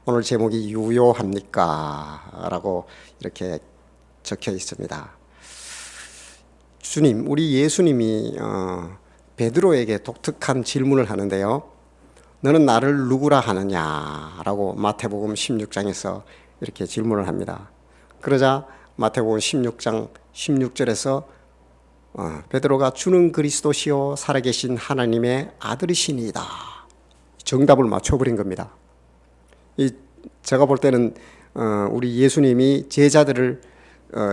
오늘 제목이 유효합니까? 라고 이렇게 적혀 있습니다. 주님, 우리 예수님이 베드로에게 독특한 질문을 하는데요. 너는 나를 누구라 하느냐? 라고 마태복음 16장에서 이렇게 질문을 합니다. 그러자 마태복음 16장 16절에서 베드로가 주는 그리스도시요 살아계신 하나님의 아들이시니이다. 정답을 맞춰버린 겁니다. 제가 볼 때는 우리 예수님이 제자들을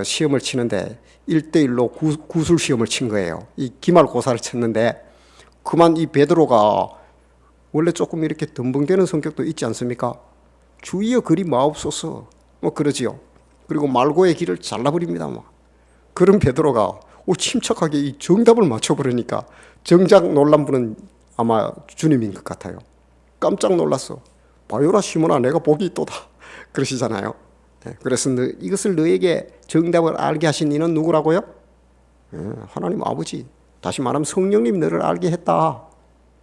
시험을 치는데 1대1로 구술 시험을 친 거예요. 이 기말고사를 쳤는데 그만 이 베드로가 원래 조금 이렇게 덤벙대는 성격도 있지 않습니까? 주의여 그리 마옵소서 뭐 그러지요. 그리고 말고의 길을 잘라버립니다. 뭐. 그런 베드로가 침착하게 이 정답을 맞춰버리니까 정작 놀란 분은 아마 주님인 것 같아요. 깜짝 놀랐어. 바요라 시몬아 내가 복이 있도다 그러시잖아요. 그래서 이것을 너에게 정답을 알게 하신 이는 누구라고요? 하나님 아버지, 다시 말하면 성령님이 너를 알게 했다,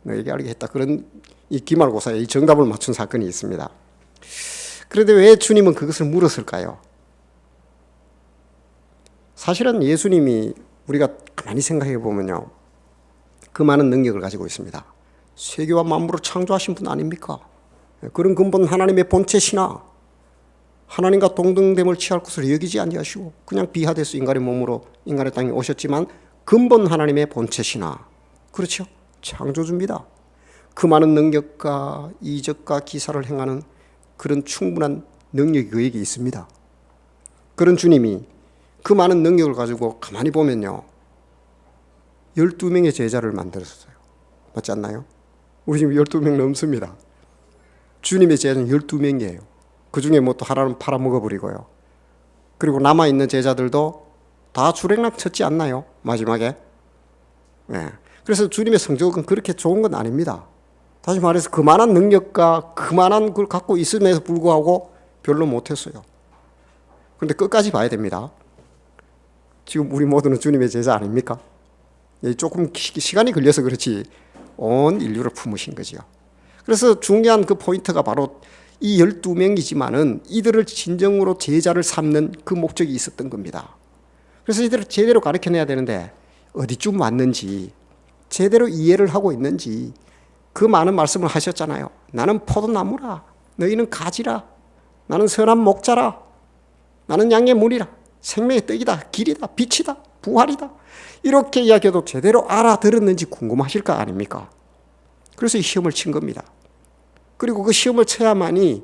너에게 알게 했다. 그런 이 기말고사에 이 정답을 맞춘 사건이 있습니다. 그런데 왜 주님은 그것을 물었을까요? 사실은 예수님이 우리가 가만히 생각해 보면요, 그 많은 능력을 가지고 있습니다. 세계와 만물을 창조하신 분 아닙니까? 그런 근본 하나님의 본체시나 하나님과 동등됨을 취할 것을 여기지 아니하시고 그냥 비하돼서 인간의 몸으로 인간의 땅에 오셨지만 근본 하나님의 본체시나, 그렇죠? 창조주입니다. 그 많은 능력과 이적과 기사를 행하는 그런 충분한 능력이 그에게 있습니다. 그런 주님이 그 많은 능력을 가지고 가만히 보면요, 12명의 제자를 만들었어요. 맞지 않나요? 우리 지금 12명 넘습니다. 주님의 제자는 12명이에요. 그 중에 뭐 또 하나는 팔아먹어버리고요. 그리고 남아있는 제자들도 다 주랭랑 쳤지 않나요? 마지막에. 네. 그래서 주님의 성적은 그렇게 좋은 건 아닙니다. 다시 말해서 그만한 능력과 그만한 걸 갖고 있음에도 불구하고 별로 못했어요. 그런데 끝까지 봐야 됩니다. 지금 우리 모두는 주님의 제자 아닙니까? 조금 시간이 걸려서 그렇지 온 인류를 품으신 거죠. 그래서 중요한 그 포인트가 바로 이 12명이지만은 이들을 진정으로 제자를 삼는 그 목적이 있었던 겁니다. 그래서 이들을 제대로 가르쳐내야 되는데 어디쯤 왔는지, 제대로 이해를 하고 있는지, 그 많은 말씀을 하셨잖아요. 나는 포도나무라, 너희는 가지라, 나는 선한 목자라, 나는 양의 문이라, 생명의 떡이다, 길이다, 빛이다, 부활이다. 이렇게 이야기해도 제대로 알아들었는지 궁금하실 거 아닙니까? 그래서 이 시험을 친 겁니다. 그리고 그 시험을 쳐야만이,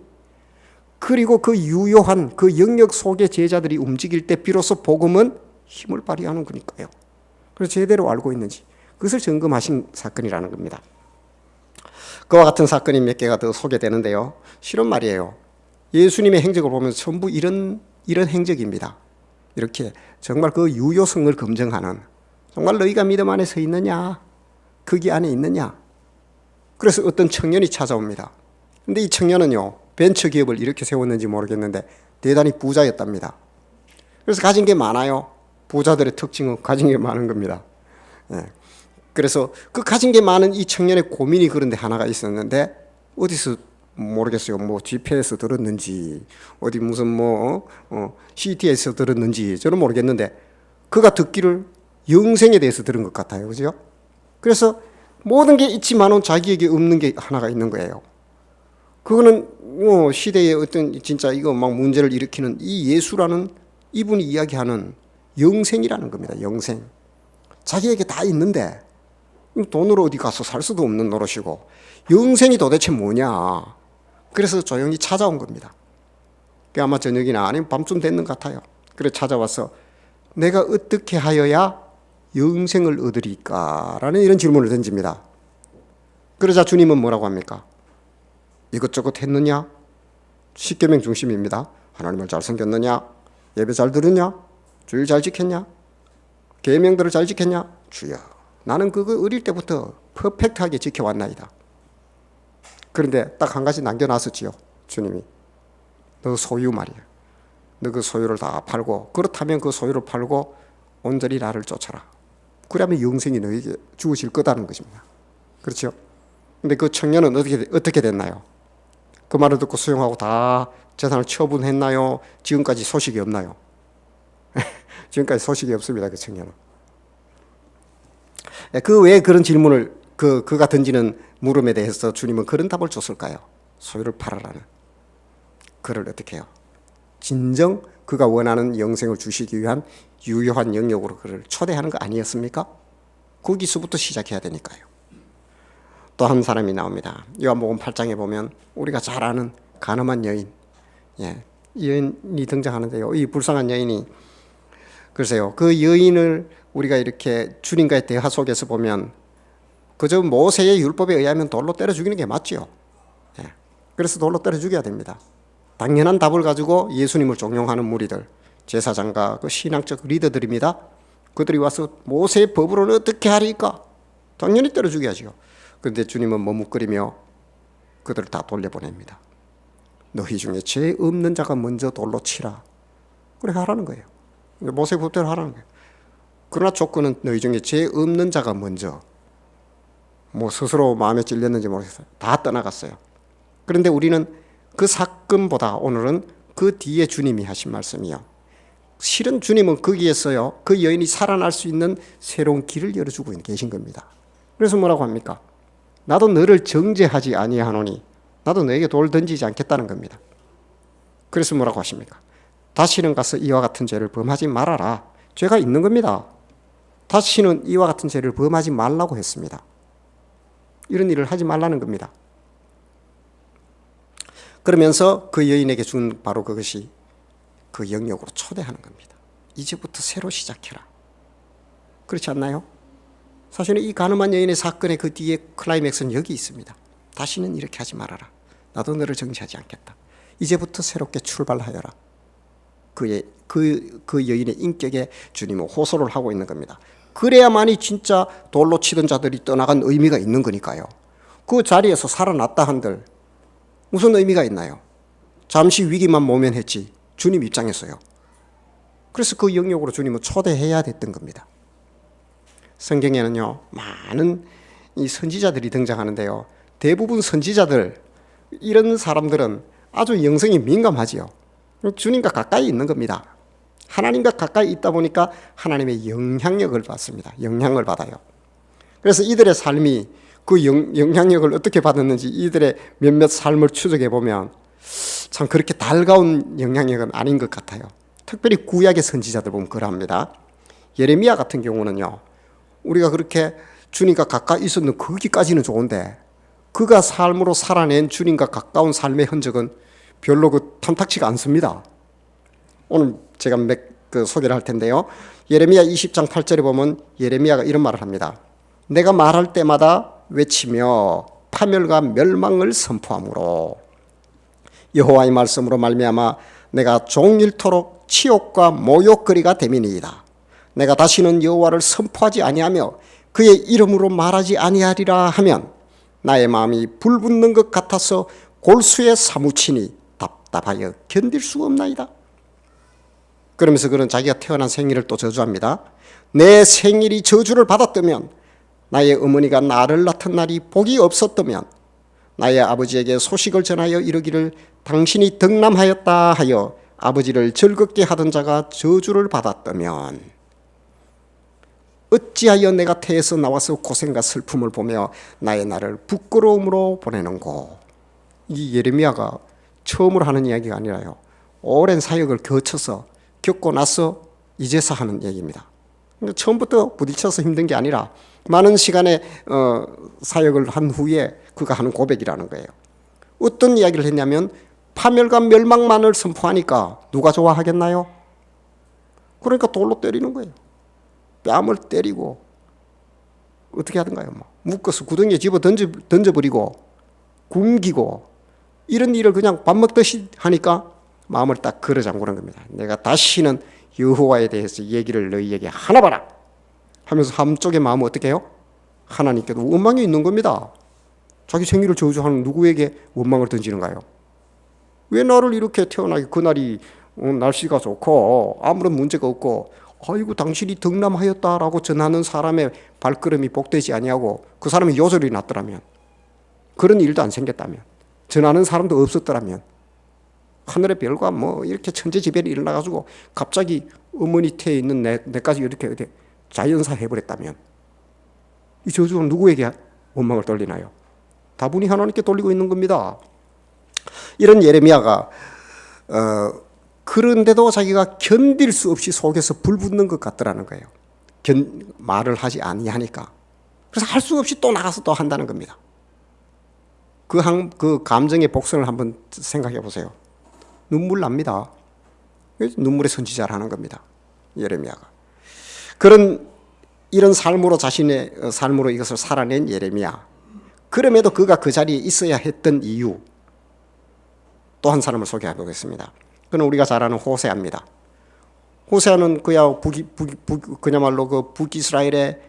그리고 그 유효한 그 영역 속의 제자들이 움직일 때 비로소 복음은 힘을 발휘하는 거니까요. 그래서 제대로 알고 있는지 그것을 점검하신 사건이라는 겁니다. 그와 같은 사건이 몇 개가 더 소개되는데요. 실은 말이에요. 예수님의 행적을 보면 전부 이런 행적입니다. 이렇게 정말 그 유효성을 검증하는, 정말 너희가 믿음 안에 서 있느냐, 거기 안에 있느냐. 그래서 어떤 청년이 찾아옵니다. 근데 이 청년은요, 벤처기업을 이렇게 세웠는지 모르겠는데 대단히 부자였답니다. 그래서 가진 게 많아요. 부자들의 특징은 가진 게 많은 겁니다. 그래서 그 가진 게 많은 이 청년의 고민이 그런데 하나가 있었는데, 어디서 모르겠어요. 뭐 GP에서 들었는지 어디 무슨 CT에서 들었는지 저는 모르겠는데, 그가 듣기를 영생에 대해서 들은 것 같아요. 그죠? 그래서 모든 게 있지만은 자기에게 없는 게 하나가 있는 거예요. 그거는 시대의 어떤 진짜 이거 막 문제를 일으키는 이 예수라는 이분이 이야기하는 영생이라는 겁니다. 영생. 자기에게 다 있는데 돈으로 어디 가서 살 수도 없는 노릇이고, 영생이 도대체 뭐냐. 그래서 조용히 찾아온 겁니다. 아마 저녁이나 아니면 밤쯤 됐는 것 같아요. 그래 찾아와서 내가 어떻게 하여야 영생을 얻으리까? 라는 이런 질문을 던집니다. 그러자 주님은 뭐라고 합니까? 이것저것 했느냐? 십계명 중심입니다. 하나님을 잘 섬겼느냐? 예배 잘 들었냐? 주일 잘 지켰냐? 계명들을 잘 지켰냐? 주여, 나는 그거 어릴 때부터 퍼펙트하게 지켜왔나이다. 그런데 딱 한 가지 남겨놨었지요. 주님이. 너 소유 말이야. 너 그 소유를 다 팔고, 그렇다면 그 소유를 팔고 온전히 나를 쫓아라. 그러면 영생이 너에게 주어질 거다는 것입니다. 그렇죠? 근데 그 청년은 어떻게 됐나요? 그 말을 듣고 수용하고 다 재산을 처분했나요? 지금까지 소식이 없나요? 지금까지 소식이 없습니다. 그 청년은. 그 왜 그런 질문을 그가 던지는 물음에 대해서 주님은 그런 답을 줬을까요? 소유를 팔아라는. 그를 어떻게 해요? 진정 그가 원하는 영생을 주시기 위한 유효한 영역으로 그를 초대하는 거 아니었습니까? 거기서부터 시작해야 되니까요. 또 한 사람이 나옵니다. 요한복음 8장에 보면 우리가 잘 아는 간음한 여인, 이 여인이 등장하는데요. 이 불쌍한 여인이 글쎄요, 그 여인을 우리가 이렇게 주님과의 대화 속에서 보면 그저 모세의 율법에 의하면 돌로 때려 죽이는 게 맞지요. 그래서 돌로 때려 죽여야 됩니다. 당연한 답을 가지고 예수님을 종용하는 무리들, 제사장과 그 신앙적 리더들입니다. 그들이 와서 모세의 법으로는 어떻게 하리까? 당연히 때려 죽여야죠. 그런데 주님은 머뭇거리며 그들을 다 돌려보냅니다. 너희 중에 죄 없는 자가 먼저 돌로 치라. 그렇게 하라는 거예요. 모세 법대로 하라는 거예요. 그러나 조건은 너희 중에 죄 없는 자가 먼저, 뭐 스스로 마음에 찔렸는지 모르겠어요. 다 떠나갔어요. 그런데 우리는 그 사건보다 오늘은 그 뒤에 주님이 하신 말씀이요. 실은 주님은 거기에서요, 그 여인이 살아날 수 있는 새로운 길을 열어주고 계신 겁니다. 그래서 뭐라고 합니까? 나도 너를 정죄하지 아니하노니 나도 너에게 돌 던지지 않겠다는 겁니다. 그래서 뭐라고 하십니까? 다시는 가서 이와 같은 죄를 범하지 말아라. 죄가 있는 겁니다. 다시는 이와 같은 죄를 범하지 말라고 했습니다. 이런 일을 하지 말라는 겁니다. 그러면서 그 여인에게 준 바로 그것이 그 영역으로 초대하는 겁니다. 이제부터 새로 시작해라. 그렇지 않나요? 사실은 이 간음한 여인의 사건의 그 뒤에 클라이맥스는 여기 있습니다. 다시는 이렇게 하지 말아라. 나도 너를 정죄하지 않겠다. 이제부터 새롭게 출발하여라. 그 여인의 인격에 주님은 호소를 하고 있는 겁니다. 그래야만이 진짜 돌로 치던 자들이 떠나간 의미가 있는 거니까요. 그 자리에서 살아났다 한들 무슨 의미가 있나요? 잠시 위기만 모면했지 주님 입장에서요. 그래서 그 영역으로 주님은 초대해야 됐던 겁니다. 성경에는요, 많은 이 선지자들이 등장하는데요. 대부분 선지자들, 이런 사람들은 아주 영성이 민감하지요. 주님과 가까이 있는 겁니다. 하나님과 가까이 있다 보니까 하나님의 영향력을 받습니다. 영향을 받아요. 그래서 이들의 삶이 그 영향력을 어떻게 받았는지 이들의 몇몇 삶을 추적해 보면 참 그렇게 달가운 영향력은 아닌 것 같아요. 특별히 구약의 선지자들 보면 그러합니다. 예레미야 같은 경우는요, 우리가 그렇게 주님과 가까이 있었는 거기까지는 좋은데 그가 삶으로 살아낸 주님과 가까운 삶의 흔적은 별로 탐탁치가 않습니다. 오늘 제가 소개를 할 텐데요. 예레미야 20장 8절에 보면 예레미야가 이런 말을 합니다. 내가 말할 때마다 외치며 파멸과 멸망을 선포하므로 여호와의 말씀으로 말미암아 내가 종일토록 치욕과 모욕거리가 됨이니이다. 내가 다시는 여호와를 선포하지 아니하며 그의 이름으로 말하지 아니하리라 하면 나의 마음이 불붙는 것 같아서 골수에 사무치니 답답하여 견딜 수 없나이다. 그러면서 그는 자기가 태어난 생일을 또 저주합니다. 내 생일이 저주를 받았다면, 나의 어머니가 나를 낳던 날이 복이 없었다면, 나의 아버지에게 소식을 전하여 이르기를 당신이 덕남하였다 하여 아버지를 즐겁게 하던 자가 저주를 받았다면, 어찌하여 내가 태에서 나와서 고생과 슬픔을 보며 나의 날을 부끄러움으로 보내는고. 이 예레미야가 처음으로 하는 이야기가 아니라요, 오랜 사역을 거쳐서 겪고 나서 이제서 하는 얘기입니다. 처음부터 부딪혀서 힘든 게 아니라 많은 시간의 사역을 한 후에 그가 하는 고백이라는 거예요. 어떤 이야기를 했냐면 파멸과 멸망만을 선포하니까 누가 좋아하겠나요? 그러니까 돌로 때리는 거예요. 뺨을 때리고 어떻게 하던가요? 묶어서 구덩이에 집어 던져버리고 굶기고 이런 일을 그냥 밥 먹듯이 하니까 마음을 딱 걸어 잠그는 겁니다. 내가 다시는 여호와에 대해서 얘기를 너희에게 하나 봐라 하면서 한쪽의 마음은 어떻게 해요? 하나님께도 원망이 있는 겁니다. 자기 생일을 저주하는 누구에게 원망을 던지는가요? 왜 나를 이렇게 태어나게 그날이 날씨가 좋고 아무런 문제가 없고 아이고 당신이 덕남하였다라고 전하는 사람의 발걸음이 복되지 아니하고 그 사람이 요절이 났더라면, 그런 일도 안 생겼다면, 전하는 사람도 없었더라면, 하늘의 별과 뭐 이렇게 천재지변이 일어나가지고 갑자기 어머니 태에 있는 내까지 이렇게 자연사 해버렸다면 이 저주는 누구에게 원망을 돌리나요? 다분히 하나님께 돌리고 있는 겁니다. 이런 예레미야가 그런데도 자기가 견딜 수 없이 속에서 불붙는 것 같더라는 거예요. 말을 하지 아니하니까. 그래서 할 수 없이 또 나가서 또 한다는 겁니다. 그 감정의 복선을 한번 생각해 보세요. 눈물 납니다. 눈물의 선지자를 하는 겁니다. 예레미야가. 이런 삶으로 자신의 삶으로 이것을 살아낸 예레미야. 그럼에도 그가 그 자리에 있어야 했던 이유. 또 한 사람을 소개해 보겠습니다. 그는 우리가 잘 아는 호세아입니다. 호세아는 그야말로 그 북이스라엘의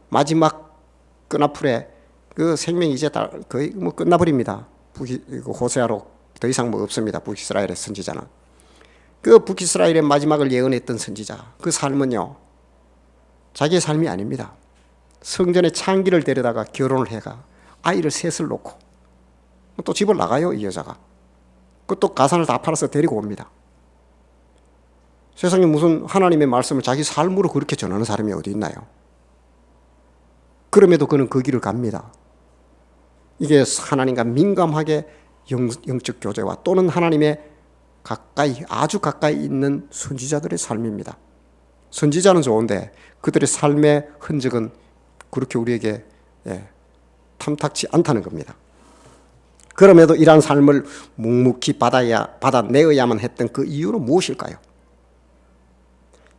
마지막 끈앞풀에 그 생명이 이제 다 거의 뭐 끝나버립니다. 호세아로 더 이상 뭐 없습니다. 북이스라엘의 선지자는. 그 북이스라엘의 마지막을 예언했던 선지자. 그 삶은요, 자기의 삶이 아닙니다. 성전의 창기를 데려다가 결혼을 해가 아이를 셋을 놓고 또 집을 나가요, 이 여자가. 그것도 가산을 다 팔아서 데리고 옵니다. 세상에 무슨 하나님의 말씀을 자기 삶으로 그렇게 전하는 사람이 어디 있나요? 그럼에도 그는 그 길을 갑니다. 이게 하나님과 민감하게 영적 교제와 또는 하나님의 아주 가까이 있는 선지자들의 삶입니다. 선지자는 좋은데 그들의 삶의 흔적은 그렇게 우리에게 탐탁치 않다는 겁니다. 그럼에도 이러한 삶을 묵묵히 받아내어야만 했던 그 이유는 무엇일까요?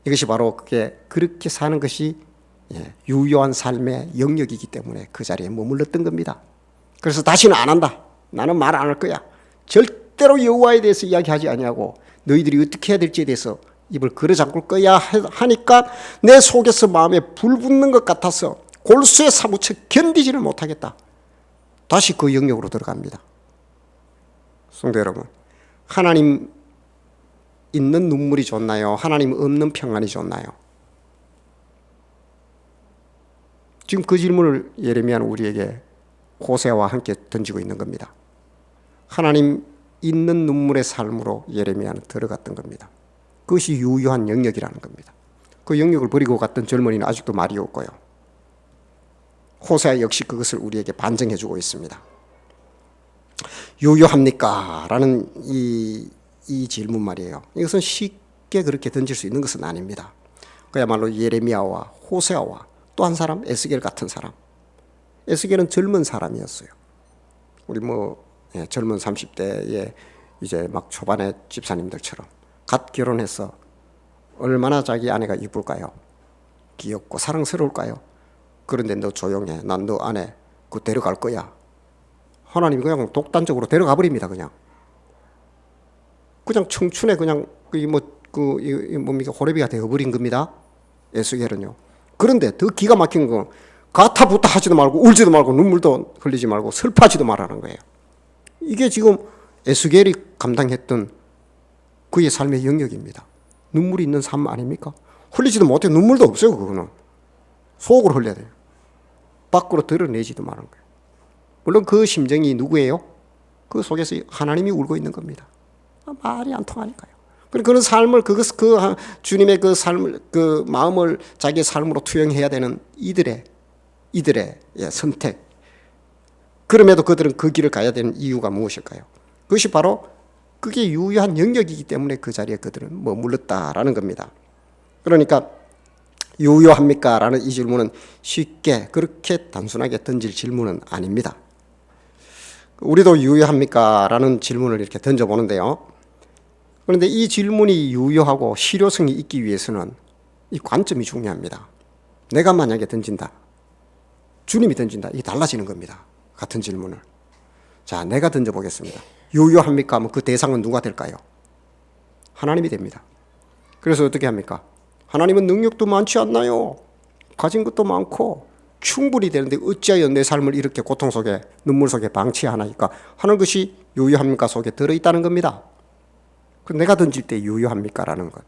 이것이 바로 그렇게 사는 것이 유효한 삶의 영역이기 때문에 그 자리에 머물렀던 겁니다. 그래서 다시는 안 한다. 나는 말 안 할 거야. 절대로 여호와에 대해서 이야기하지 아니하고 너희들이 어떻게 해야 될지에 대해서 입을 걸어 잠글 거야 하니까 내 속에서 마음에 불 붙는 것 같아서 골수에 사무쳐 견디지를 못하겠다. 다시 그 영역으로 들어갑니다. 성도 여러분, 하나님 있는 눈물이 좋나요? 하나님 없는 평안이 좋나요? 지금 그 질문을 예레미야는 우리에게 호세아와 함께 던지고 있는 겁니다. 하나님 있는 눈물의 삶으로 예레미야는 들어갔던 겁니다. 그것이 유효한 영역이라는 겁니다. 그 영역을 버리고 갔던 젊은이는 아직도 말이 없고요. 호세아 역시 그것을 우리에게 반증해주고 있습니다. 유효합니까? 라는 이 질문 말이에요. 이것은 쉽게 그렇게 던질 수 있는 것은 아닙니다. 그야말로 예레미야와 호세아와 또 한 사람, 에스겔 같은 사람. 에스겔은 젊은 사람이었어요. 우리 젊은 30대에 이제 막 초반의 집사님들처럼 갓 결혼해서 얼마나 자기 아내가 이쁠까요? 귀엽고 사랑스러울까요? 그런데 너 조용해. 난 너 아내 데려갈 거야. 하나님이 그냥 독단적으로 데려가 버립니다. 그냥 청춘에 그냥 뭡니까 호레비가 되어버린 겁니다. 에스겔은요. 그런데 더 기가 막힌 건 가타부타 하지도 말고 울지도 말고 눈물도 흘리지 말고 슬퍼하지도 말라는 거예요. 이게 지금 에스겔이 감당했던 그의 삶의 영역입니다. 눈물이 있는 삶 아닙니까? 흘리지도 못해. 눈물도 없어요. 그거는 속으로 흘려야 돼요. 밖으로 드러내지도 말하는 거예요. 물론 그 심정이 누구예요? 그 속에서 하나님이 울고 있는 겁니다. 말이 안 통하니까요. 그런 삶을 그 주님의 그 삶을 그 마음을 자기의 삶으로 투영해야 되는 이들의 선택. 그럼에도 그들은 그 길을 가야 되는 이유가 무엇일까요? 그것이 바로 그게 유효한 영역이기 때문에 그 자리에 그들은 머물렀다라는 겁니다. 그러니까 유효합니까? 라는 이 질문은 쉽게 그렇게 단순하게 던질 질문은 아닙니다. 우리도 유효합니까? 라는 질문을 이렇게 던져보는데요. 그런데 이 질문이 유효하고 실효성이 있기 위해서는 이 관점이 중요합니다. 내가 만약에 던진다, 주님이 던진다, 이게 달라지는 겁니다. 같은 질문을. 자, 내가 던져보겠습니다. 유효합니까? 하면 그 대상은 누가 될까요? 하나님이 됩니다. 그래서 어떻게 합니까? 하나님은 능력도 많지 않나요? 가진 것도 많고 충분히 되는데 어찌하여 내 삶을 이렇게 고통 속에 눈물 속에 방치하나이까 하는 것이 유효합니까 속에 들어있다는 겁니다. 내가 던질 때 유효합니까? 라는 것.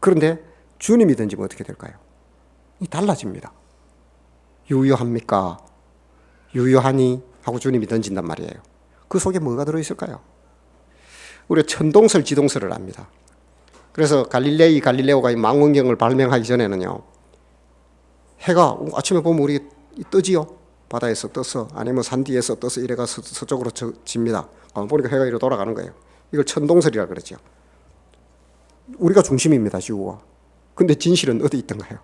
그런데 주님이 던지면 어떻게 될까요? 달라집니다. 유효합니까? 유효하니? 하고 주님이 던진단 말이에요. 그 속에 뭐가 들어있을까요? 우리가 천동설, 지동설을 압니다. 그래서 갈릴레오가 이 망원경을 발명하기 전에는요, 해가 아침에 보면 우리 뜨지요. 바다에서 떠서 아니면 산 뒤에서 떠서 이래가 서쪽으로 집니다. 보니까 해가 이렇게 돌아가는 거예요. 이걸 천동설이라 그러죠. 우리가 중심입니다, 지구가. 근데 진실은 어디 있던가요?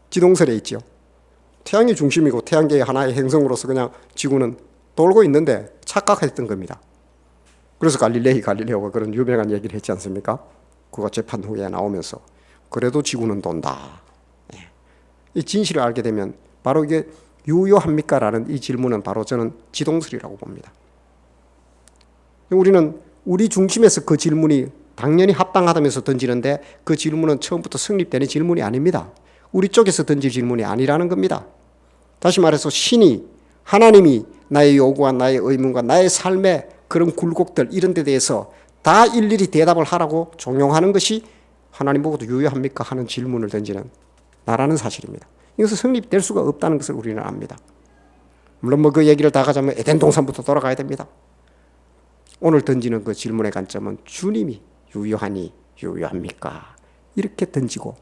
지동설에 있죠. 태양이 중심이고 태양계의 하나의 행성으로서 그냥 지구는 돌고 있는데 착각했던 겁니다. 그래서 갈릴레오가 그런 유명한 얘기를 했지 않습니까? 그가 재판 후에 나오면서 그래도 지구는 돈다. 이 진실을 알게 되면 바로 이게 유효합니까? 라는 이 질문은 바로 저는 지동설이라고 봅니다. 우리는 우리 중심에서 그 질문이 당연히 합당하다면서 던지는데 그 질문은 처음부터 성립되는 질문이 아닙니다. 우리 쪽에서 던질 질문이 아니라는 겁니다. 다시 말해서 하나님이 나의 요구와 나의 의문과 나의 삶의 그런 굴곡들 이런 데 대해서 다 일일이 대답을 하라고 종용하는 것이 하나님 보고도 유효합니까? 하는 질문을 던지는 나라는 사실입니다. 이것은 성립될 수가 없다는 것을 우리는 압니다. 물론 그 얘기를 다 가자면 에덴 동산부터 돌아가야 됩니다. 오늘 던지는 그 질문의 관점은 주님이 유효하니 유효합니까? 이렇게 던지고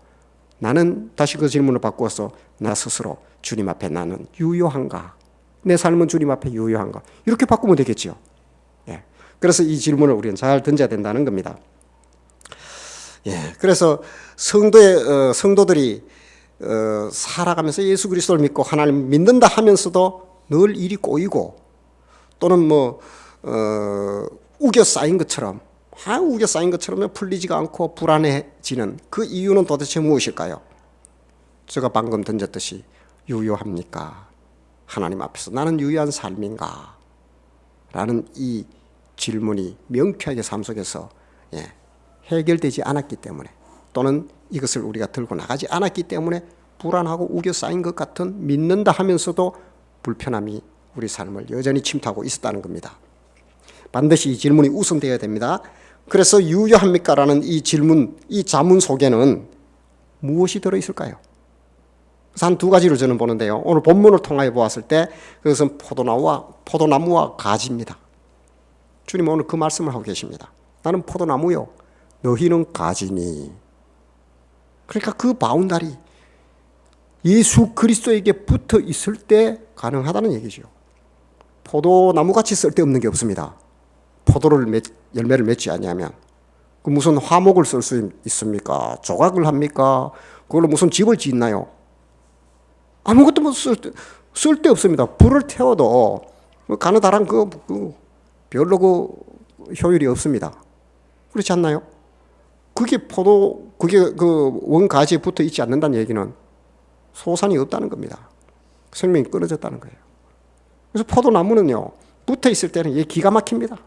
나는 다시 그 질문을 바꾸어서 나 스스로 주님 앞에 나는 유효한가? 내 삶은 주님 앞에 유효한가? 이렇게 바꾸면 되겠죠. 예. 그래서 이 질문을 우리는 잘 던져야 된다는 겁니다. 예. 그래서 성도들이 살아가면서 예수 그리스도를 믿고 하나님 믿는다 하면서도 늘 일이 꼬이고 또는 우겨 쌓인 것처럼 풀리지가 않고 불안해지는 그 이유는 도대체 무엇일까요? 제가 방금 던졌듯이 유효합니까? 하나님 앞에서 나는 유효한 삶인가? 라는 이 질문이 명쾌하게 삶 속에서 해결되지 않았기 때문에 또는 이것을 우리가 들고 나가지 않았기 때문에 불안하고 우겨 쌓인 것 같은 믿는다 하면서도 불편함이 우리 삶을 여전히 침투하고 있었다는 겁니다. 반드시 이 질문이 우선되어야 됩니다. 그래서 유효합니까? 라는 이 질문, 이 자문 속에는 무엇이 들어있을까요? 그래서 한 두 가지로 저는 보는데요. 오늘 본문을 통하여 보았을 때 그것은 포도나무와 가지입니다. 주님 오늘 그 말씀을 하고 계십니다. 나는 포도나무요, 너희는 가지니. 그러니까 그 바운다리, 예수 그리스도에게 붙어 있을 때 가능하다는 얘기죠. 포도나무같이 쓸데없는 게 없습니다. 열매를 맺지 않으면 그 무슨 화목을 쓸 수 있습니까? 조각을 합니까? 그걸로 무슨 집을 짓나요? 아무것도 쓸데 없습니다. 불을 태워도 가느다란 별로 효율이 없습니다. 그렇지 않나요? 그게 그 원가지에 붙어 있지 않는다는 얘기는 소산이 없다는 겁니다. 생명이 끊어졌다는 거예요. 그래서 포도나무는요, 붙어 있을 때는 이게 기가 막힙니다.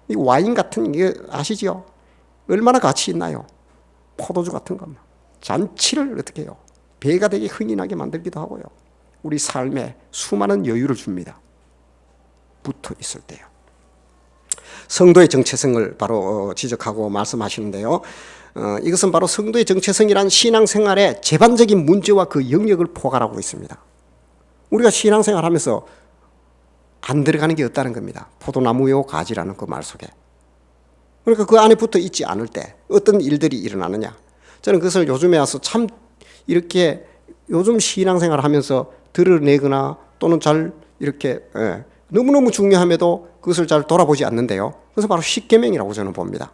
이 와인 같은 게 아시죠? 얼마나 가치 있나요? 포도주 같은 것만. 잔치를 어떻게 해요? 배가 되게 흥이 나게 만들기도 하고요. 우리 삶에 수많은 여유를 줍니다. 붙어 있을 때요. 성도의 정체성을 바로 지적하고 말씀하시는데요. 이것은 바로 성도의 정체성이란 신앙생활의 제반적인 문제와 그 영역을 포괄하고 있습니다. 우리가 신앙생활하면서 안 들어가는 게 없다는 겁니다. 포도나무요 가지라는 그 말 속에. 그러니까 그 안에 붙어 있지 않을 때 어떤 일들이 일어나느냐. 저는 그것을 요즘에 와서 참 이렇게 요즘 신앙생활 하면서 드러내거나 또는 잘 이렇게 너무너무 중요함에도 그것을 잘 돌아보지 않는데요. 그래서 바로 십계명이라고 저는 봅니다.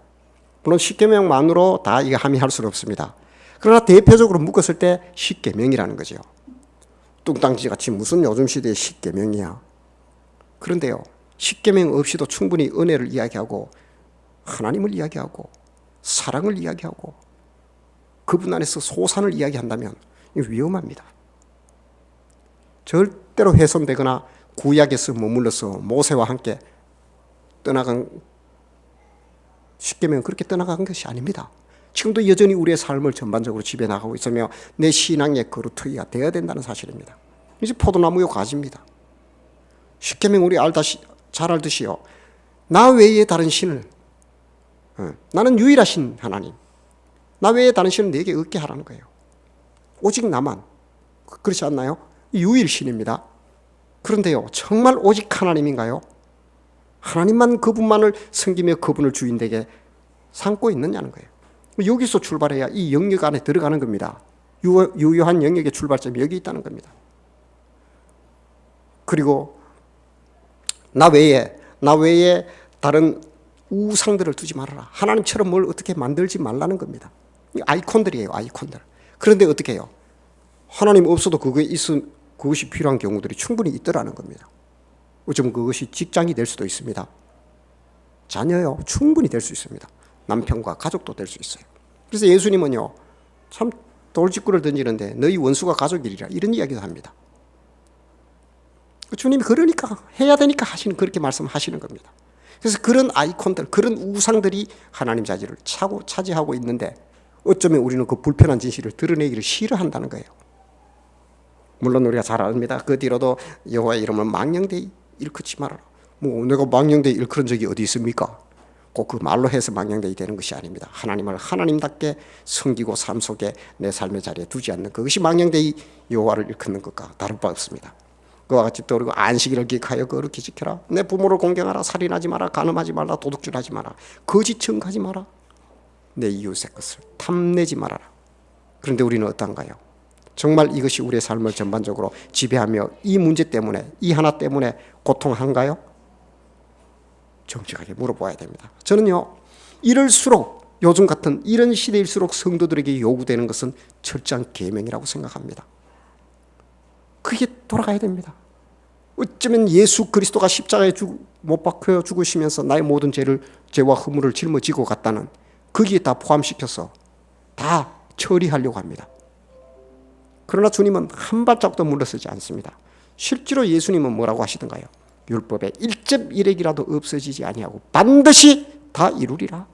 물론 십계명만으로 다 이게 함의할 수는 없습니다. 그러나 대표적으로 묶었을 때 십계명이라는 거죠. 뚱땅지같이 무슨 요즘 시대의 십계명이야. 그런데요, 십계명 없이도 충분히 은혜를 이야기하고 하나님을 이야기하고 사랑을 이야기하고 그분 안에서 소산을 이야기한다면 위험합니다. 절대로 훼손되거나 구약에서 머물러서 모세와 함께 떠나간 십계명은 그렇게 떠나간 것이 아닙니다. 지금도 여전히 우리의 삶을 전반적으로 지배 나가고 있으며 내 신앙의 거루터기가 되어야 된다는 사실입니다. 이제 포도나무요 가지입니다. 십계명 우리 잘 알듯이요. 나 외에 다른 신을 나는 유일하신 하나님. 나 외에 다른 신은 내게 없게 하라는 거예요. 오직 나만. 그렇지 않나요? 유일신입니다. 그런데요, 정말 오직 하나님인가요? 하나님만 그분만을 섬기며 그분을 주인되게 삼고 있느냐는 거예요. 여기서 출발해야 이 영역 안에 들어가는 겁니다. 유효한 영역의 출발점이 여기 있다는 겁니다. 그리고 나 외에 다른 우상들을 두지 말아라. 하나님처럼 뭘 어떻게 만들지 말라는 겁니다. 아이콘들이에요, 아이콘들. 그런데 어떻게 해요? 하나님 없어도 그것이 필요한 경우들이 충분히 있더라는 겁니다. 어쩌면 그것이 직장이 될 수도 있습니다. 자녀요, 충분히 될 수 있습니다. 남편과 가족도 될 수 있어요. 그래서 예수님은요, 참 돌직구를 던지는데 너희 원수가 가족이리라 이런 이야기도 합니다. 주님이 그러니까 해야 되니까 그렇게 말씀하시는 겁니다. 그래서 그런 아이콘들, 그런 우상들이 하나님 자리를 차지하고 있는데 어쩌면 우리는 그 불편한 진실을 드러내기를 싫어한다는 거예요. 물론 우리가 잘 압니다. 그 뒤로도 여호와의 이름을 망령되이 일컫지 말아라. 뭐 내가 망령되이 일컬은 적이 어디 있습니까? 꼭 그 말로 해서 망령되이 되는 것이 아닙니다. 하나님을 하나님답게 섬기고 삶 속에 내 삶의 자리에 두지 않는 그것이 망령되이 여호와를 일컫는 것과 다를 바 없습니다. 그와 같이 또 그리고 안식일을 기억하여 거룩히 지켜라. 내 부모를 공경하라. 살인하지 마라. 간음하지 말라. 도둑질하지 마라. 거짓 증거하지 마라. 내 이웃의 것을 탐내지 말아라. 그런데 우리는 어떤가요? 정말 이것이 우리의 삶을 전반적으로 지배하며 이 문제 때문에, 이 하나 때문에 고통한가요? 정직하게 물어봐야 됩니다. 저는요, 이럴수록 요즘 같은 이런 시대일수록 성도들에게 요구되는 것은 철저한 계명이라고 생각합니다. 그게 돌아가야 됩니다. 어쩌면 예수 그리스도가 십자가에 못 박혀 죽으시면서 나의 모든 죄와 허물을 짊어지고 갔다는 거기에 다 포함시켜서 다 처리하려고 합니다. 그러나 주님은 한 발짝도 물러서지 않습니다. 실제로 예수님은 뭐라고 하시던가요? 율법의 1.1획이라도 없어지지 아니하고 반드시 다 이루리라.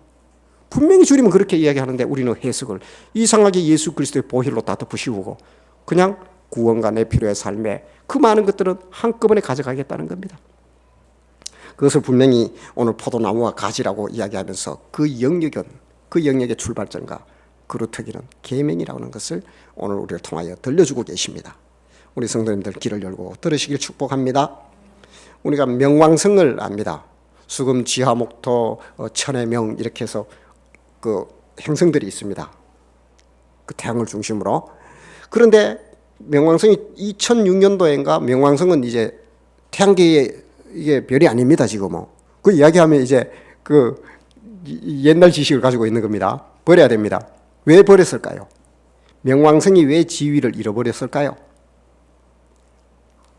분명히 주님은 그렇게 이야기하는데 우리는 해석을 이상하게 예수 그리스도의 보혈로 다 덮으시고 그냥 구원과 내 필요의 삶에 그 많은 것들은 한꺼번에 가져가겠다는 겁니다. 그것을 분명히 오늘 포도나무와 가지라고 이야기하면서 그 영역의 출발점과 그루터기는 계명이라고 하는 것을 오늘 우리를 통하여 들려주고 계십니다. 우리 성도님들 귀를 열고 들으시길 축복합니다. 우리가 명왕성을 압니다. 수금, 지하목토, 천해명 이렇게 해서 그 행성들이 있습니다. 그 태양을 중심으로. 그런데 명왕성이 2006년도인가 명왕성은 이제 태양계의 이게 별이 아닙니다. 지금은 그 이야기하면 이제 그 옛날 지식을 가지고 있는 겁니다. 버려야 됩니다. 왜 버렸을까요? 명왕성이 왜 지위를 잃어버렸을까요?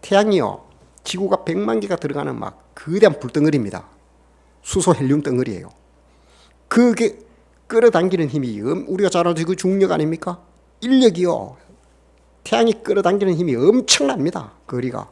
태양이요, 지구가 100만 개가 들어가는 막 거대한 불덩어리입니다. 수소 헬륨 덩어리예요. 그게 끌어당기는 힘이 우리가 잘 알죠. 그 중력 아닙니까? 인력이요. 태양이 끌어당기는 힘이 엄청납니다. 거리가.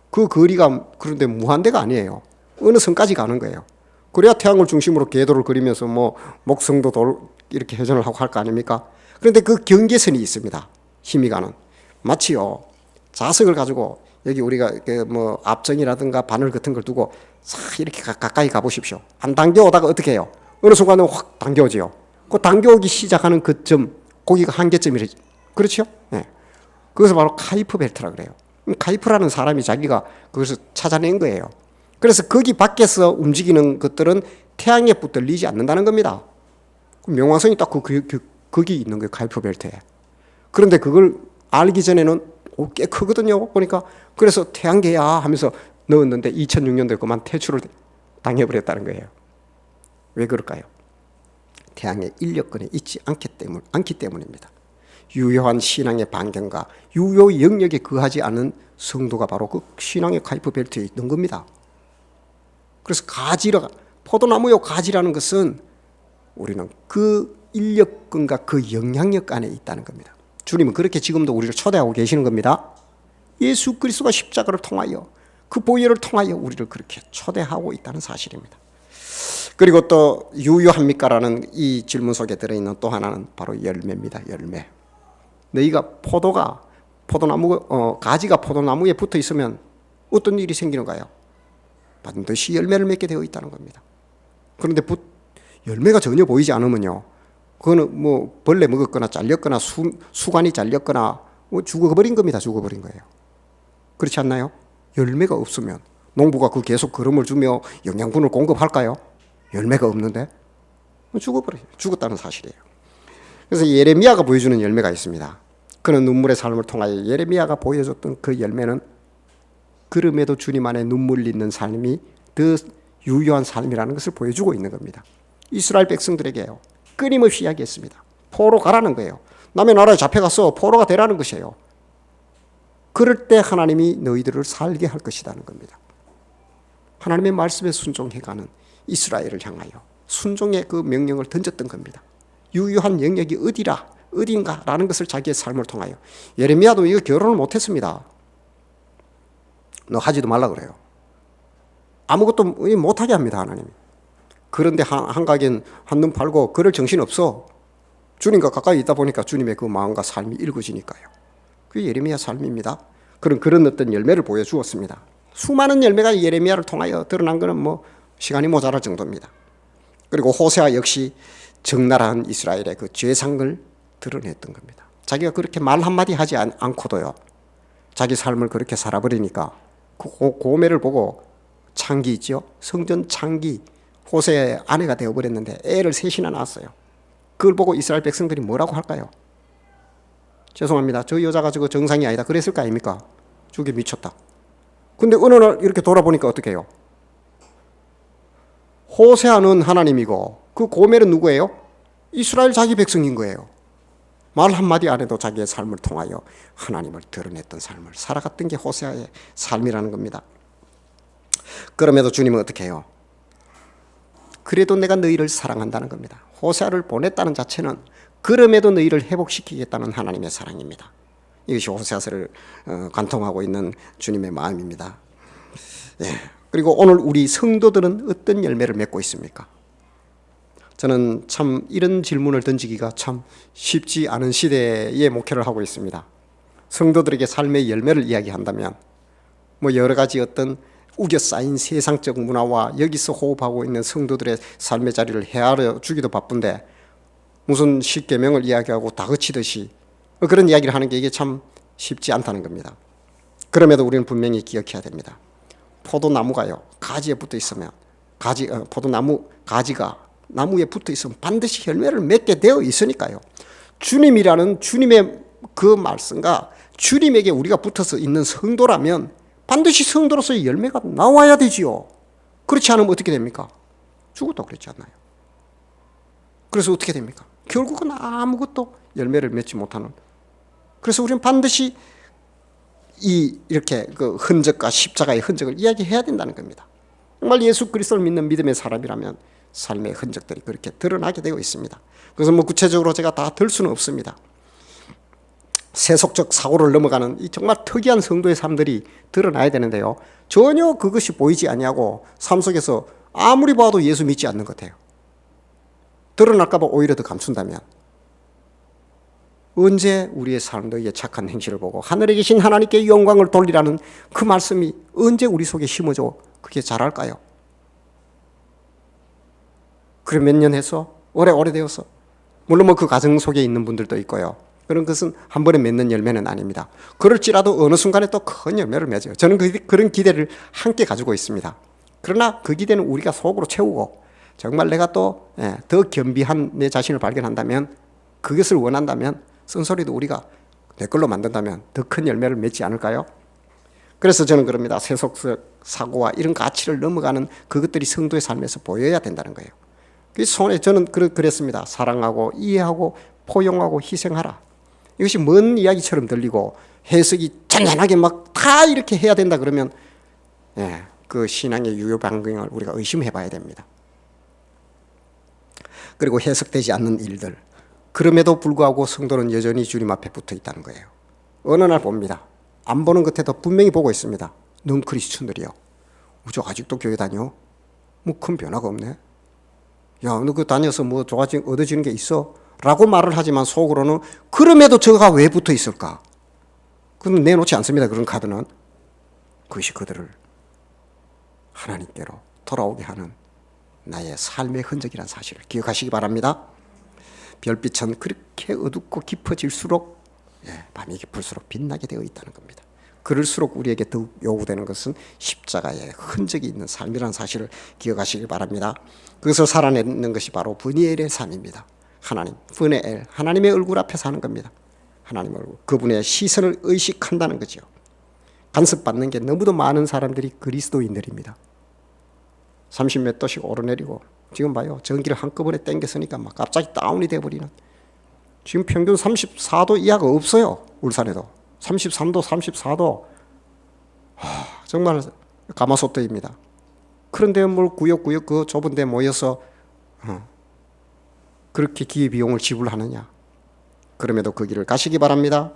그 거리가 그런데 무한대가 아니에요. 어느 선까지 가는 거예요. 그래야 태양을 중심으로 궤도를 그리면서 뭐 목성도 이렇게 회전을 하고 할 거 아닙니까? 그런데 그 경계선이 있습니다. 힘이 가는. 마치요, 자석을 가지고 여기 우리가 뭐 앞정이라든가 바늘 같은 걸 두고 싹 이렇게 가까이 가보십시오. 안 당겨오다가 어떻게 해요? 어느 순간에 확 당겨오지요. 그 당겨오기 시작하는 그 점, 거기가 한계점이래. 그렇죠? 네. 그것을 바로 카이프 벨트라 그래요. 카이프라는 사람이 자기가 그것을 찾아낸 거예요. 그래서 거기 밖에서 움직이는 것들은 태양에 붙들리지 않는다는 겁니다. 명왕성이 딱 거기 있는 거예요. 카이프 벨트에. 그런데 그걸 알기 전에는 꽤 크거든요. 보니까. 그래서 태양계야 하면서 넣었는데 2006년도에 그만 퇴출을 당해버렸다는 거예요. 왜 그럴까요? 태양의 인력권에 있지 않기 때문입니다. 유효한 신앙의 반경과 유효 영역에 거하지 않은 성도가 바로 그 신앙의 카이프 벨트에 있는 겁니다. 그래서 포도나무요 가지라는 것은 우리는 그 인력권과 그 영향력 안에 있다는 겁니다. 주님은 그렇게 지금도 우리를 초대하고 계시는 겁니다. 예수 그리스도가 십자가를 통하여 그 보혈을 통하여 우리를 그렇게 초대하고 있다는 사실입니다. 그리고 또 유효합니까라는 이 질문 속에 들어있는 또 하나는 바로 열매입니다. 열매. 너희가 가지가 포도나무에 붙어 있으면 어떤 일이 생기는가요? 반드시 열매를 맺게 되어 있다는 겁니다. 그런데 열매가 전혀 보이지 않으면요, 그거는 뭐 벌레 먹었거나 잘렸거나 수관이 잘렸거나 죽어버린 겁니다. 죽어버린 거예요. 그렇지 않나요? 열매가 없으면 농부가 그 계속 거름을 주며 영양분을 공급할까요? 열매가 없는데 죽어버려요. 죽었다는 사실이에요. 그래서 예레미야가 보여주는 열매가 있습니다. 그는 눈물의 삶을 통하여 예레미야가 보여줬던 그 열매는 그럼에도 주님 안에 눈물 있는 삶이 더 유효한 삶이라는 것을 보여주고 있는 겁니다. 이스라엘 백성들에게요, 끊임없이 이야기했습니다. 포로 가라는 거예요. 남의 나라에 잡혀가서 포로가 되라는 것이에요. 그럴 때 하나님이 너희들을 살게 할 것이라는 겁니다. 하나님의 말씀에 순종해가는 이스라엘을 향하여 순종의 그 명령을 던졌던 겁니다. 유효한 영역이 어딘가라는 것을 자기의 삶을 통하여. 예레미야도 이거 결혼을 못했습니다. 너 하지도 말라 그래요. 아무것도 못하게 합니다, 하나님이. 그런데 한가겐 한눈 팔고 그럴 정신 없어. 주님과 가까이 있다 보니까 주님의 그 마음과 삶이 읽어지니까요. 그게 예레미야 삶입니다. 그런 어떤 열매를 보여주었습니다. 수많은 열매가 예레미야를 통하여 드러난 것은 시간이 모자랄 정도입니다. 그리고 호세아 역시 적나라한 이스라엘의 그 죄상을 드러냈던 겁니다. 자기가 그렇게 말 한마디 하지 않고도요, 자기 삶을 그렇게 살아버리니까 그 고매를 보고 창기 있죠, 성전 창기, 호세아의 아내가 되어버렸는데 애를 셋이나 낳았어요. 그걸 보고 이스라엘 백성들이 뭐라고 할까요? 죄송합니다, 저 여자가 저거 정상이 아니다 그랬을 거 아닙니까? 저게 미쳤다. 근데 어느 날 이렇게 돌아보니까 어떻게 해요? 호세아는 하나님이고 그 고멜은 누구예요? 이스라엘 자기 백성인 거예요. 말 한마디 안 해도 자기의 삶을 통하여 하나님을 드러냈던 삶을 살아갔던 게 호세아의 삶이라는 겁니다. 그럼에도 주님은 어떻게 해요? 그래도 내가 너희를 사랑한다는 겁니다. 호세아를 보냈다는 자체는 그럼에도 너희를 회복시키겠다는 하나님의 사랑입니다. 이것이 호세아서를 관통하고 있는 주님의 마음입니다. 예. 그리고 오늘 우리 성도들은 어떤 열매를 맺고 있습니까? 저는 참 이런 질문을 던지기가 참 쉽지 않은 시대에 목회를 하고 있습니다. 성도들에게 삶의 열매를 이야기한다면 여러 가지 어떤 우겨 쌓인 세상적 문화와 여기서 호흡하고 있는 성도들의 삶의 자리를 헤아려 주기도 바쁜데 무슨 십계명을 이야기하고 다그치듯이 그런 이야기를 하는 게 이게 참 쉽지 않다는 겁니다. 그럼에도 우리는 분명히 기억해야 됩니다. 포도나무가요, 가지에 붙어 있으면 포도나무 가지가 나무에 붙어 있으면 반드시 열매를 맺게 되어 있으니까요. 주님이라는 주님의 그 말씀과 주님에게 우리가 붙어서 있는 성도라면 반드시 성도로서의 열매가 나와야 되지요. 그렇지 않으면 어떻게 됩니까? 죽어도 그렇지 않나요? 그래서 어떻게 됩니까? 결국은 아무것도 열매를 맺지 못하는. 그래서 우리는 반드시 이렇게 그 흔적과 십자가의 흔적을 이야기해야 된다는 겁니다. 정말 예수 그리스도를 믿는 믿음의 사람이라면 삶의 흔적들이 그렇게 드러나게 되어 있습니다. 그래서 구체적으로 제가 다 들 수는 없습니다. 세속적 사고를 넘어가는 이 정말 특이한 성도의 삶들이 드러나야 되는데요, 전혀 그것이 보이지 아니하고 삶 속에서 아무리 봐도 예수 믿지 않는 것 같아요. 드러날까 봐 오히려 더 감춘다면 언제 우리의 삶의 착한 행실을 보고 하늘에 계신 하나님께 영광을 돌리라는 그 말씀이 언제 우리 속에 심어져 그게 자랄까요? 그래 몇 년 해서 오래되어서 물론 그 가정 속에 있는 분들도 있고요. 그런 것은 한 번에 맺는 열매는 아닙니다. 그럴지라도 어느 순간에 또 큰 열매를 맺어요. 저는 그런 기대를 함께 가지고 있습니다. 그러나 그 기대는 우리가 속으로 채우고 정말 내가 또 더 겸비한 내 자신을 발견한다면, 그것을 원한다면 쓴소리도 우리가 내 걸로 만든다면 더 큰 열매를 맺지 않을까요? 그래서 저는 그럽니다. 세속적 사고와 이런 가치를 넘어가는 그것들이 성도의 삶에서 보여야 된다는 거예요. 저는 그랬습니다. 사랑하고 이해하고 포용하고 희생하라. 이것이 먼 이야기처럼 들리고 해석이 잔잔하게 다 이렇게 해야 된다 그러면 그 신앙의 유효 반경을 우리가 의심해 봐야 됩니다. 그리고 해석되지 않는 일들, 그럼에도 불구하고 성도는 여전히 주님 앞에 붙어 있다는 거예요. 어느 날 봅니다. 안 보는 끝에도 분명히 보고 있습니다. 넌 크리스천들이요, 아직도 교회 다녀? 큰 변화가 없네. 야, 너 그거 다녀서 얻어지는 게 있어? 라고 말을 하지만 속으로는 그럼에도 저가 왜 붙어 있을까? 그건 내놓지 않습니다. 그런 카드는. 그것이 그들을 하나님께로 돌아오게 하는 나의 삶의 흔적이라는 사실을 기억하시기 바랍니다. 별빛은 그렇게 어둡고 깊어질수록 밤이 깊을수록 빛나게 되어 있다는 겁니다. 그럴수록 우리에게 더욱 요구되는 것은 십자가의 흔적이 있는 삶이라는 사실을 기억하시기 바랍니다. 그것을 살아내는 것이 바로 브니엘의 삶입니다. 하나님, 브니엘, 하나님의 얼굴 앞에 사는 겁니다. 하나님의 얼굴, 그분의 시선을 의식한다는 거죠. 간섭받는 게 너무도 많은 사람들이 그리스도인들입니다. 30몇 도씩 오르내리고 지금 봐요. 전기를 한꺼번에 땡겼으니까 막 갑자기 다운이 돼버리는, 지금 평균 34도 이하가 없어요. 울산에도 33도, 34도. 정말 가마솥도입니다. 그런데 뭘 구역구역 그 좁은 데 모여서 그렇게 기회비용을 지불하느냐. 그럼에도 그 길을 가시기 바랍니다.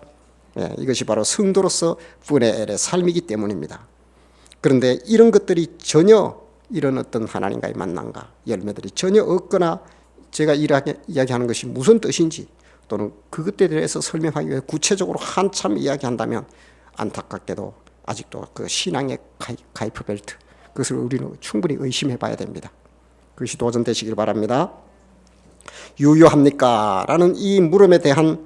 이것이 바로 성도로서 브니엘의 삶이기 때문입니다. 그런데 이런 것들이 전혀 이런 어떤 하나님과의 만남과 열매들이 전혀 없거나 제가 이야기하는 것이 무슨 뜻인지 또는 그것에 대해서 설명하기 위해 구체적으로 한참 이야기한다면 안타깝게도 아직도 그 신앙의 가이프 벨트, 그것을 우리는 충분히 의심해 봐야 됩니다. 그것이 도전되시길 바랍니다. 유효합니까? 라는 이 물음에 대해서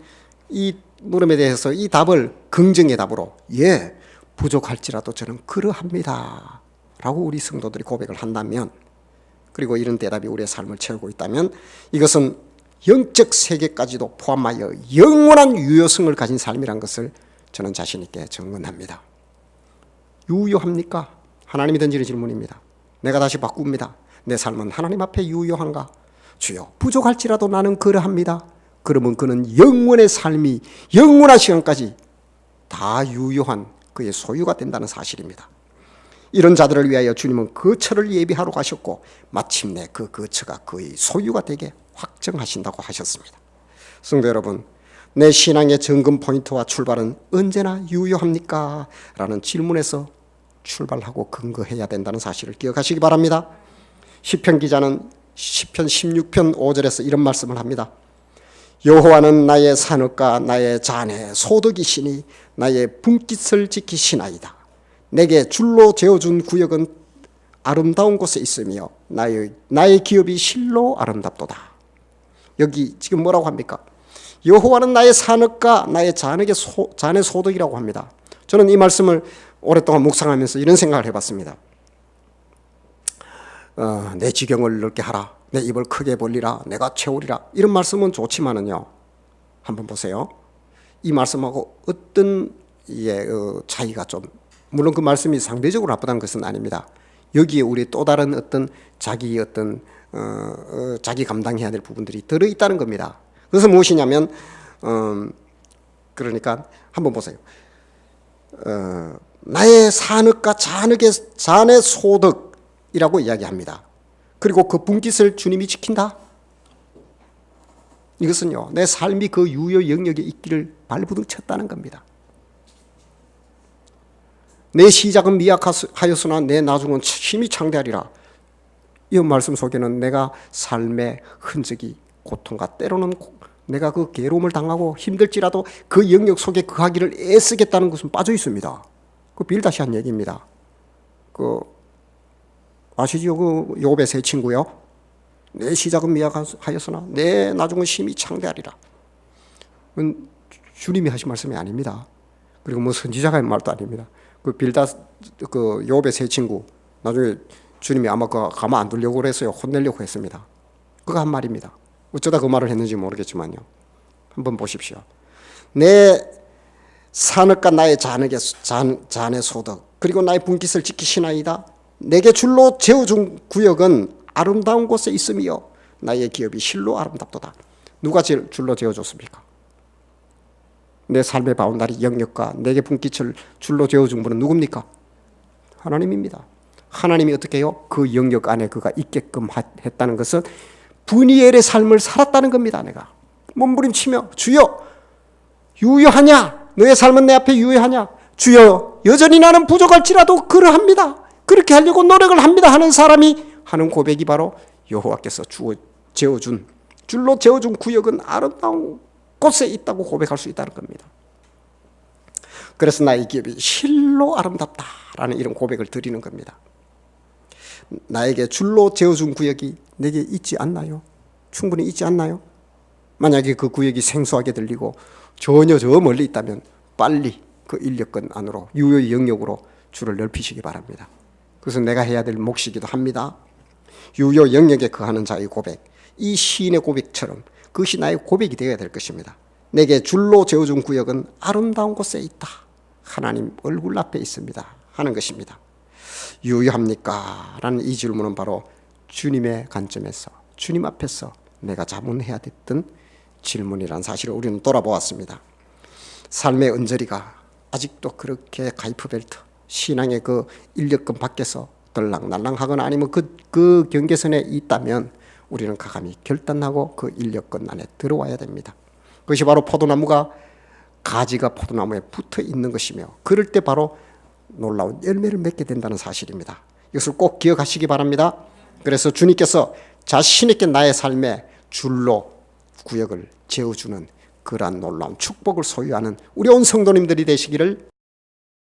이 답을 긍정의 답으로 예, 부족할지라도 저는 그러합니다 라고 우리 성도들이 고백을 한다면, 그리고 이런 대답이 우리의 삶을 채우고 있다면 이것은 영적 세계까지도 포함하여 영원한 유효성을 가진 삶이란 것을 저는 자신 있게 증언합니다. 유효합니까? 하나님이 던지는 질문입니다. 내가 다시 바꿉니다. 내 삶은 하나님 앞에 유효한가? 주여, 부족할지라도 나는 그러합니다. 그러면 그는 영원의 삶이 영원한 시간까지 다 유효한 그의 소유가 된다는 사실입니다. 이런 자들을 위하여 주님은 거처를 예비하러 가셨고 마침내 그 거처가 그의 소유가 되게 확정하신다고 하셨습니다. 성도 여러분, 내 신앙의 점검 포인트와 출발은 언제나 유효합니까? 라는 질문에서 출발하고 근거해야 된다는 사실을 기억하시기 바랍니다. 시편 기자는 시편 16편 5절에서 이런 말씀을 합니다. 여호와는 나의 산업과 나의 잔의 소득이시니 나의 분깃을 지키시나이다. 내게 줄로 재어준 구역은 아름다운 곳에 있으며 나의 기업이 실로 아름답도다. 여기 지금 뭐라고 합니까? 여호와는 나의 산업과 나의 잔의 소득이라고 합니다. 저는 이 말씀을 오랫동안 묵상하면서 이런 생각을 해봤습니다. 내 지경을 넓게 하라, 내 입을 크게 벌리라, 내가 채우리라, 이런 말씀은 좋지만은요, 한번 보세요. 이 말씀하고 어떤 차이가 좀, 물론 그 말씀이 상대적으로 나쁘다는 것은 아닙니다. 여기에 우리 또 다른 어떤 자기 감당해야 될 부분들이 들어있다는 겁니다. 그것은 무엇이냐면 그러니까 한번 보세요. 나의 산업과 잔의 소득이라고 이야기합니다. 그리고 그 분깃을 주님이 지킨다. 이것은요, 내 삶이 그 유효 영역에 있기를 발부둥 쳤다는 겁니다. 내 시작은 미약하였으나 내 나중은 힘이 창대하리라. 이 말씀 속에는 내가 삶의 흔적이, 고통과 때로는 내가 그 괴로움을 당하고 힘들지라도 그 영역 속에 거하기를 애쓰겠다는 것은 빠져 있습니다. 그 빌다시한 얘기입니다. 아시죠? 그 욥의 세 친구요. 내 시작은 미약하였으나 내 나중은 힘이 창대하리라. 주님이 하신 말씀이 아닙니다. 그리고 뭐 선지자가 한 말도 아닙니다. 그 욥의 세 친구, 나중에 주님이 아마 가만 안 두려고 그랬어요. 혼내려고 했습니다. 그거 한 말입니다. 어쩌다 그 말을 했는지 모르겠지만요. 한번 보십시오. 내 산업과 나의 잔의 소득, 그리고 나의 분깃을 지키시나이다. 내게 줄로 재어준 구역은 아름다운 곳에 있으며 나의 기업이 실로 아름답도다. 누가 줄로 재어줬습니까? 내 삶의 바운다리 영역과 내게 분깃을 줄로 재어준 분은 누굽니까? 하나님입니다. 하나님이 어떻게 해요? 그 영역 안에 그가 있게끔 했다는 것은 브니엘의 삶을 살았다는 겁니다. 내가 몸부림치며 주여 유효하냐? 너의 삶은 내 앞에 유효하냐? 주여 여전히 나는 부족할지라도 그러합니다. 그렇게 하려고 노력을 합니다 하는 사람이 하는 고백이 바로 여호와께서 줄로 재어준 구역은 아름다운 곳에 있다고 고백할 수 있다는 겁니다. 그래서 나의 기업이 실로 아름답다라는 이런 고백을 드리는 겁니다. 나에게 줄로 재어준 구역이 내게 있지 않나요? 충분히 있지 않나요? 만약에 그 구역이 생소하게 들리고 전혀 저 멀리 있다면 빨리 그 인력권 안으로 유효의 영역으로 주를 넓히시기 바랍니다. 그래서 내가 해야 될 몫이기도 합니다. 유효 영역에 거하는 자의 고백, 이 시인의 고백처럼 그것이 나의 고백이 되어야 될 것입니다. 내게 줄로 재어준 구역은 아름다운 곳에 있다. 하나님 얼굴 앞에 있습니다. 하는 것입니다. 유효합니까? 라는 이 질문은 바로 주님의 관점에서, 주님 앞에서 내가 자문해야 됐던 질문이라는 사실을 우리는 돌아보았습니다. 삶의 언저리가 아직도 그렇게 가이프벨트, 신앙의 그 인력권 밖에서 들락날락하거나 아니면 그 경계선에 있다면 우리는 과감히 결단하고 그 인력권 안에 들어와야 됩니다. 그것이 바로 포도나무가 가지가 포도나무에 붙어 있는 것이며 그럴 때 바로 놀라운 열매를 맺게 된다는 사실입니다. 이것을 꼭 기억하시기 바랍니다. 그래서 주님께서 자신있게 나의 삶에 줄로 구역을 재어주는 그러한 놀라운 축복을 소유하는 우리 온 성도님들이 되시기를